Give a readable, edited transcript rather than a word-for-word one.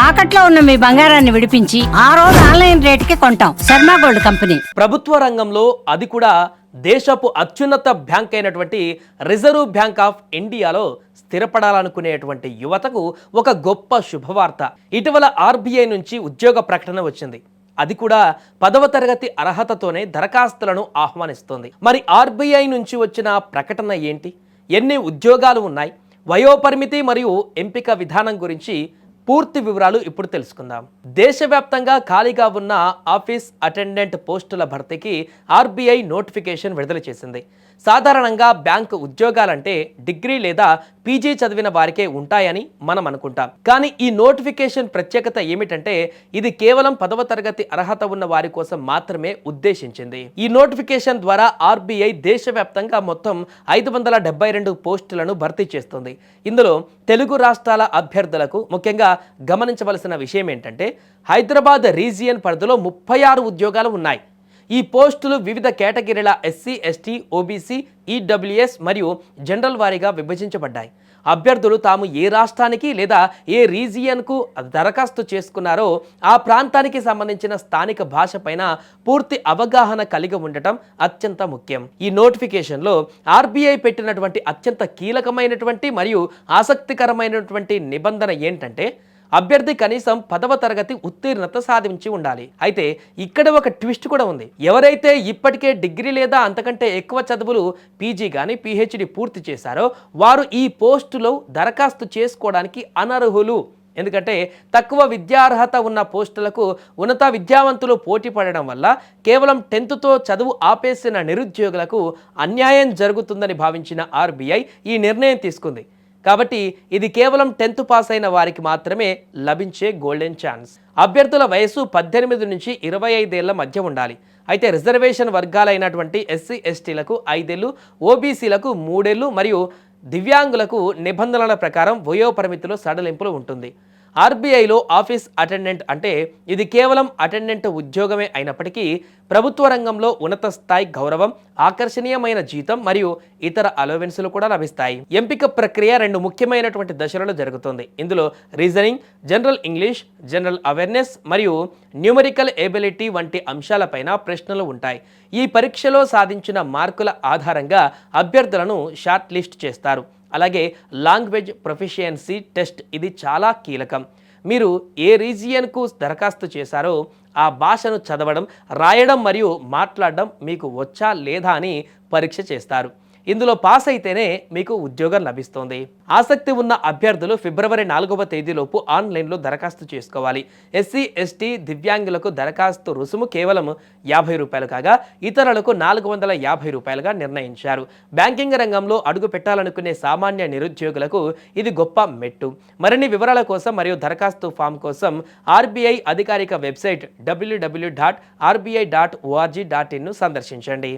తాకట్లో ఉన్న మీ బంగారాన్ని విడిపించి ఆ రోజు ఆన్లైన్ రేటుకి కొంటాం. Sharma gold company. ప్రభుత్వ రంగంలో అది కూడా దేశపు అత్యున్నత బ్యాంక్ అయినటువంటి రిజర్వ్ బ్యాంక్ ఆఫ్ ఇండియాలో స్థిరపడాలనుకునేటువంటి యువతకు ఒక గొప్ప శుభవార్త. ఇటీవల ఆర్బీఐ నుంచి ఉద్యోగ ప్రకటన వచ్చింది. అది కూడా 10వ తరగతి అర్హతతోనే దరఖాస్తులను ఆహ్వానిస్తోంది. మరి ఆర్బీఐ నుంచి వచ్చిన ప్రకటన ఏంటి, ఎన్ని ఉద్యోగాలు ఉన్నాయి, వయోపరిమితి మరియు ఎంపిక విధానం గురించి పూర్తి వివరాలు ఇప్పుడు తెలుసుకుందాం. దేశవ్యాప్తంగా ఖాళీగా ఉన్న ఆఫీస్ అటెండెంట్ పోస్టుల భర్తీకి ఆర్బీఐ నోటిఫికేషన్ విడుదల చేసింది. సాధారణంగా బ్యాంకు ఉద్యోగాలంటే డిగ్రీ లేదా పీజీ చదివిన వారికే ఉంటాయని మనం అనుకుంటాం. కానీ ఈ నోటిఫికేషన్ ప్రత్యేకత ఏమిటంటే ఇది కేవలం 10వ తరగతి అర్హత ఉన్న వారి కోసం మాత్రమే ఉద్దేశించింది. ఈ నోటిఫికేషన్ ద్వారా ఆర్బీఐ దేశవ్యాప్తంగా మొత్తం 572 పోస్టులను భర్తీ చేస్తుంది. ఇందులో తెలుగు రాష్ట్రాల అభ్యర్థులకు ముఖ్యంగా గమనించవలసిన విషయం ఏంటంటే హైదరాబాద్ రీజియన్ పరిధిలో 36 ఉద్యోగాలు ఉన్నాయి. ఈ పోస్టులు వివిధ కేటగిరీల ఎస్సీ, ఎస్టీ, ఓబీసీ, ఈడబ్ల్యూఎస్ మరియు జనరల్ వారీగా విభజించబడ్డాయి. అభ్యర్థులు తాము ఏ రాష్ట్రానికి లేదా ఏ రీజియన్కు దరఖాస్తు చేసుకున్నారో ఆ ప్రాంతానికి సంబంధించిన స్థానిక భాష పైన పూర్తి అవగాహన కలిగి ఉండటం అత్యంత ముఖ్యం. ఈ నోటిఫికేషన్లో ఆర్బీఐ పెట్టినటువంటి అత్యంత కీలకమైనటువంటి మరియు ఆసక్తికరమైనటువంటి నిబంధన ఏంటంటే అభ్యర్థి కనీసం 10వ తరగతి ఉత్తీర్ణత సాధించి ఉండాలి. అయితే ఇక్కడ ఒక ట్విస్ట్ కూడా ఉంది. ఎవరైతే ఇప్పటికే డిగ్రీ లేదా అంతకంటే ఎక్కువ చదువులు పీజీ కానీ పీహెచ్డీ పూర్తి చేశారో వారు ఈ పోస్టులో దరఖాస్తు చేసుకోవడానికి అనర్హులు. ఎందుకంటే తక్కువ విద్యార్హత ఉన్న పోస్టులకు ఉన్నత విద్యావంతులు పోటీ పడడం వల్ల కేవలం 10థ్తో చదువు ఆపేసిన నిరుద్యోగులకు అన్యాయం జరుగుతుందని భావించిన ఆర్బీఐ ఈ నిర్ణయం తీసుకుంది. కాబట్టి ఇది కేవలం 10th పాస్ అయిన వారికి మాత్రమే లభించే గోల్డెన్ ఛాన్స్. అభ్యర్థుల వయసు 18 నుంచి 25 ఏళ్ల మధ్య ఉండాలి. అయితే రిజర్వేషన్ వర్గాలైనటువంటి ఎస్సీ, ఎస్టీలకు 5 ఏళ్లు, ఓబీసీలకు 3 ఏళ్లు మరియు దివ్యాంగులకు నిబంధనల ప్రకారం వయోపరిమితిలో సడలింపులు ఉంటుంది. ఆర్బీఐలో ఆఫీస్ అటెండెంట్ అంటే ఇది కేవలం అటెండెంట్ ఉద్యోగమే అయినప్పటికీ ప్రభుత్వ రంగంలో ఉన్నత స్థాయి గౌరవం, ఆకర్షణీయమైన జీతం మరియు ఇతర అలవెన్సులు కూడా లభిస్తాయి. ఎంపిక ప్రక్రియ 2 ముఖ్యమైనటువంటి దశలలో జరుగుతుంది. ఇందులో reasoning, general English, general awareness మరియు న్యూమరికల్ ఎబిలిటీ వంటి అంశాలపైన ప్రశ్నలు ఉంటాయి. ఈ పరీక్షలో సాధించిన మార్కుల ఆధారంగా అభ్యర్థులను షార్ట్ లిస్ట్ చేస్తారు. అలాగే లాంగ్వేజ్ ప్రొఫిషియన్సీ టెస్ట్, ఇది చాలా కీలకం. మీరు ఏ రీజియన్కు దరఖాస్తు చేశారో ఆ భాషను చదవడం, రాయడం మరియు మాట్లాడడం మీకు వచ్చా లేదా అని పరీక్ష చేస్తారు. ఇందులో పాస్ అయితేనే మీకు ఉద్యోగం లభిస్తుంది. ఆసక్తి ఉన్న అభ్యర్థులు ఫిబ్రవరి 4వ తేదీలోపు ఆన్లైన్లో దరఖాస్తు చేసుకోవాలి. ఎస్సీ, ఎస్టీ, దివ్యాంగులకు దరఖాస్తు రుసుము కేవలం 50 రూపాయలు కాగా ఇతరులకు 450 రూపాయలుగా నిర్ణయించారు. బ్యాంకింగ్ రంగంలో అడుగు పెట్టాలనుకునే సామాన్య నిరుద్యోగులకు ఇది గొప్ప మెట్టు. మరిన్ని వివరాల కోసం మరియు దరఖాస్తు ఫామ్ కోసం ఆర్బీఐ అధికారిక వెబ్సైట్ www.rbi.org.in ను సందర్శించండి.